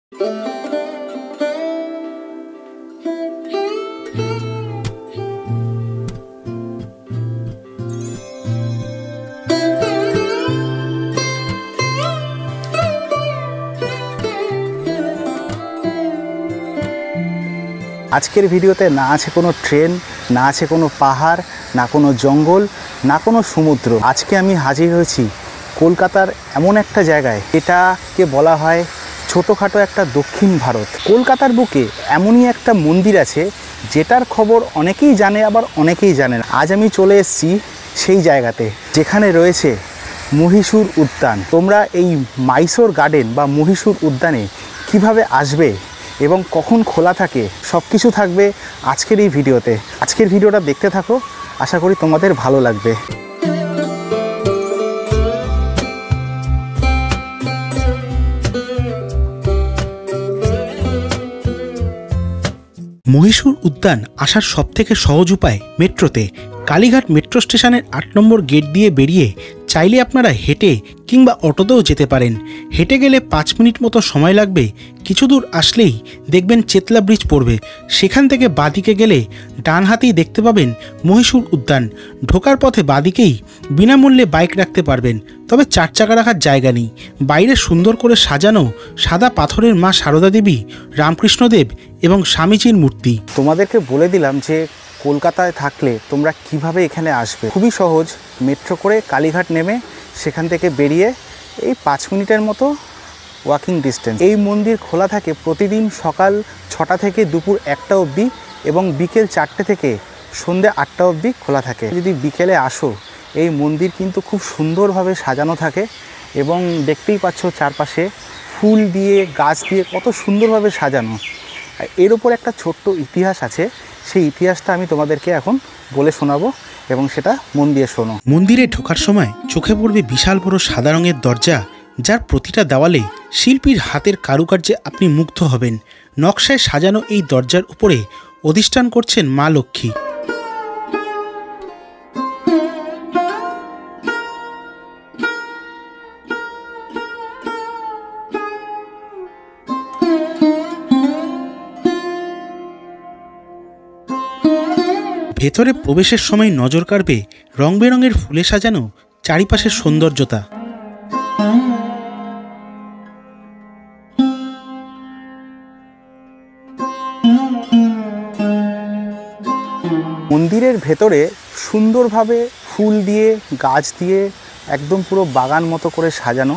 আজকের ভিডিওতে না আছে কোনো ট্রেন, না আছে কোনো পাহাড়, না কোনো জঙ্গল, না কোনো সমুদ্র। আজকে আমি হাজির হয়েছি কলকাতার এমন একটা জায়গায়, এটাকে বলা হয় ছোটোখাটো একটা দক্ষিণ ভারত। কলকাতার বুকে এমনই একটা মন্দির আছে যেটার খবর অনেকেই জানে, আবার অনেকেই জানে না। আজ আমি চলে এসেছি সেই জায়গাতে যেখানে রয়েছে মহীশূর উদ্যান। তোমরা এই মাইসোর গার্ডেন বা মহীশূর উদ্যানে কিভাবে আসবে এবং কখন খোলা থাকে সব কিছু থাকবে আজকের এই ভিডিওতে। আজকের ভিডিওটা দেখতে থাকো, আশা করি তোমাদের ভালো লাগবে। মহীশূর উদ্যান আসার সবথেকে সহজ উপায় মেট্রোতে। কালীঘাট মেট্রো স্টেশনের ৮ নম্বর গেট দিয়ে বেরিয়ে চাইলে আপনারা হেঁটে কিংবা অটোতেও যেতে পারেন। হেঁটে গেলে ৫ মিনিট মতো সময় লাগবে। কিছু দূর আসলেই দেখবেন চেতলা ব্রিজ পড়বে, সেখান থেকে বাঁদিকে গেলে ডান হাতেই দেখতে পাবেন মহীশূর উদ্যান। ঢোকার পথে বাঁদিকেই বিনামূল্যে বাইক রাখতে পারবেন, তবে ৪ চাকা রাখার জায়গা নেই। বাইরে সুন্দর করে সাজানো সাদা পাথরের মা সারদা দেবী, রামকৃষ্ণদেব এবং স্বামীজির মূর্তি। তোমাদেরকে বলে দিলাম যে কলকাতায় থাকলে তোমরা কিভাবে এখানে আসবে। খুবই সহজ, মেট্রো করে কালীঘাট নেমে সেখান থেকে বেরিয়ে এই ৫ মিনিটের মতো ওয়াকিং ডিস্টেন্স। এই মন্দির খোলা থাকে প্রতিদিন সকাল ৬টা থেকে দুপুর ১টা অবধি এবং বিকেল ৪টে থেকে সন্ধ্যে ৮টা অবধি খোলা থাকে। যদি বিকেলে আসো, এই মন্দির কিন্তু খুব সুন্দরভাবে সাজানো থাকে এবং দেখতেই পাচ্ছ চারপাশে ফুল দিয়ে গাছ দিয়ে কত সুন্দরভাবে সাজানো। এর ওপর একটা ছোট্ট ইতিহাস আছে, সেই ইতিহাসটা আমি তোমাদেরকে এখন বলে শোনাবো এবং সেটা মন দিয়ে শোনো। মন্দিরে ঢোকার সময় চোখে পড়বে বিশাল বড় সাদা রঙের দরজা, যার প্রতিটা দেওয়ালে শিল্পীর হাতের কারুকার্যে আপনি মুগ্ধ হবেন। নকশায় সাজানো এই দরজার উপরে অধিষ্ঠান করছেন মা লক্ষ্মী। ভেতরে প্রবেশের সময় নজর কাড়বে রং বেরঙের ফুলে সাজানো চারিপাশের সৌন্দর্যতা। মন্দিরের ভেতরে সুন্দরভাবে ফুল দিয়ে গাছ দিয়ে একদম পুরো বাগান মতো করে সাজানো।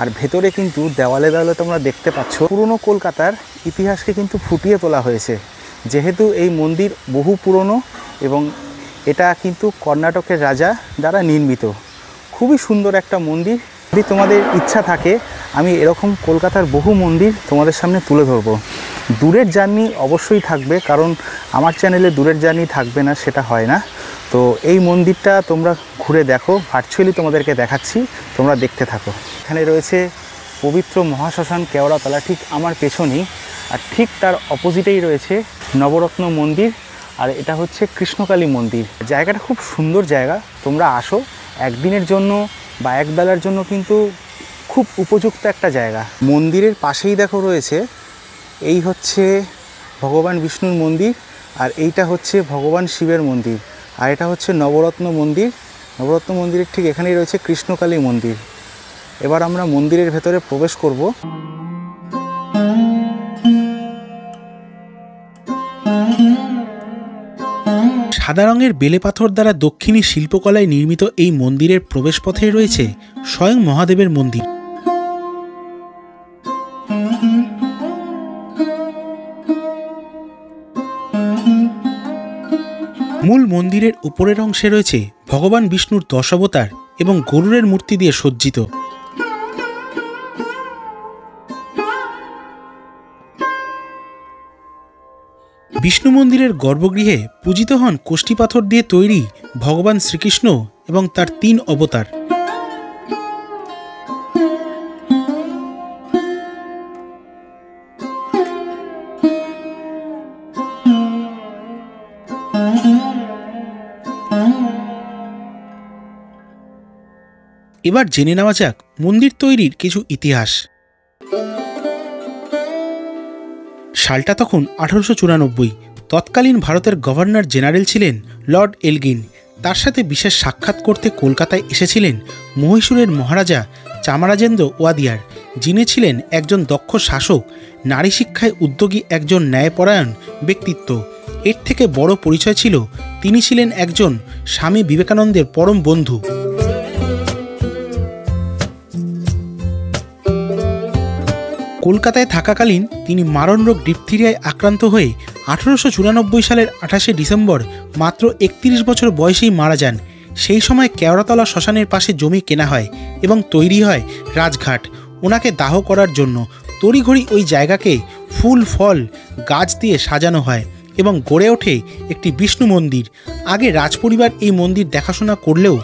আর ভেতরে কিন্তু দেওয়ালে দেওয়ালে তোমরা দেখতে পাচ্ছ পুরনো কলকাতার ইতিহাসকে কিন্তু ফুটিয়ে তোলা হয়েছে। যেহেতু এই মন্দির বহু পুরনো এবং এটা কিন্তু কর্ণাটকের রাজা দ্বারা নির্মিত। খুবই সুন্দর একটা মন্দির। যদি তোমাদের ইচ্ছা থাকে আমি এরকম কলকাতার বহু মন্দির তোমাদের সামনে তুলে ধরবো। দূরের জার্নি অবশ্যই থাকবে, কারণ আমার চ্যানেলে দূরের জার্নি থাকবে না সেটা হয় না। তো এই মন্দিরটা তোমরা ঘুরে দেখো, ভার্চুয়ালি তোমাদেরকে দেখাচ্ছি, তোমরা দেখতে থাকো। এখানে রয়েছে পবিত্র মহাশ্মশান কেওড়াতলা ঠিক আমার পেছনেই, আর ঠিক তার অপোজিটেই রয়েছে নবরত্ন মন্দির, আর এটা হচ্ছে কৃষ্ণকালী মন্দির। জায়গাটা খুব সুন্দর জায়গা, তোমরা আসো একদিনের জন্য বা একবেলার জন্য, কিন্তু খুব উপযুক্ত একটা জায়গা। মন্দিরের পাশেই দেখো রয়েছে, এই হচ্ছে ভগবান বিষ্ণুর মন্দির, আর এইটা হচ্ছে ভগবান শিবের মন্দির, আর এটা হচ্ছে নবরত্ন মন্দির। নবরত্ন মন্দিরের ঠিক এখানেই রয়েছে কৃষ্ণকালী মন্দির। এবার আমরা মন্দিরের ভেতরে প্রবেশ করব। সাদা রঙের বেলে পাথর দ্বারা দক্ষিণী শিল্পকলায় নির্মিত এই মন্দিরের প্রবেশপথে রয়েছে স্বয়ং মহাদেবের মন্দির। মূল মন্দিরের উপরের অংশে রয়েছে ভগবান বিষ্ণুর 10 অবতার এবং গরুড়ের মূর্তি দিয়ে সজ্জিত। বিষ্ণু মন্দিরের গর্ভগৃহে পূজিত হন কোষ্ঠী পাথর দিয়ে তৈরি ভগবান শ্রীকৃষ্ণ এবং তার 3 অবতার। এবার জেনে নেওয়া যাক মন্দির তৈরির কিছু ইতিহাস। সালটা তখন 1894। তৎকালীন ভারতের গভর্নর জেনারেল ছিলেন লর্ড এলগিন। তার সাথে বিশেষ সাক্ষাৎ করতে কলকাতায় এসেছিলেন মহীশূরের মহারাজা চামারাজেন্দ্র ওয়াদিয়ার, যিনি ছিলেন একজন দক্ষ শাসক, নারী শিক্ষায় উদ্যোগী একজন ন্যায়পরায়ণ ব্যক্তিত্ব। এর থেকে বড় পরিচয় ছিল তিনি ছিলেন একজন স্বামী বিবেকানন্দের পরম বন্ধু। কলকাতায় থাকাকালীন তিনি মারণ রোগ ডিপথিরিয়ায় আক্রান্ত হয়ে 1894 সালের 28শে ডিসেম্বর মাত্র 31 বছর বয়সেই মারা যান। সেই সময় কেওড়াতলা শ্মশানের পাশে জমি কেনা হয় এবং তৈরি হয় রাজঘাট ওনাকে দাহ করার জন্য। তড়িঘড়ি ওই জায়গাকে ফুল ফল গাছ দিয়ে সাজানো হয় এবং গড়ে ওঠে একটি বিষ্ণু মন্দির। আগে রাজপরিবার এই মন্দির দেখাশোনা করলেও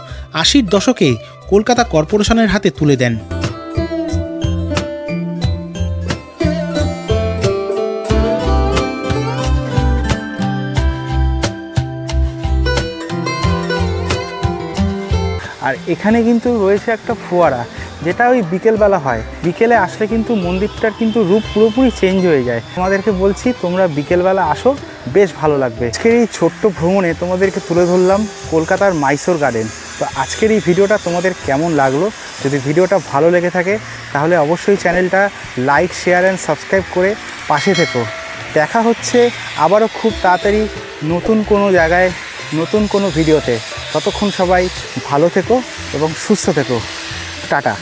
80-র দশকে কলকাতা কর্পোরেশনের হাতে তুলে দেন। আর এখানে কিন্তু রয়েছে একটা ফোয়ারা, যেটা ওই বিকেলবেলা হয়। বিকেলে আসলে কিন্তু মন্দিরটার কিন্তু রূপ পুরোপুরি চেঞ্জ হয়ে যায়। তোমাদেরকে বলছি তোমরা বিকেলবেলা আসো, বেশ ভালো লাগবে। আজকের এই ছোট্ট ভ্রমণে তোমাদেরকে তুলে ধরলাম কলকাতার মাইসোর গার্ডেন। তো আজকের এই ভিডিওটা তোমাদের কেমন লাগলো? যদি ভিডিওটা ভালো লেগে থাকে তাহলে অবশ্যই চ্যানেলটা লাইক, শেয়ার অ্যান্ড সাবস্ক্রাইব করে পাশে থেকো। দেখা হচ্ছে আবারও খুব তাড়াতাড়ি নতুন কোনো জায়গায়, নতুন কোনো ভিডিওতে। ততক্ষণ সবাই ভালো থেকো এবং সুস্থ থেকো। টাটা।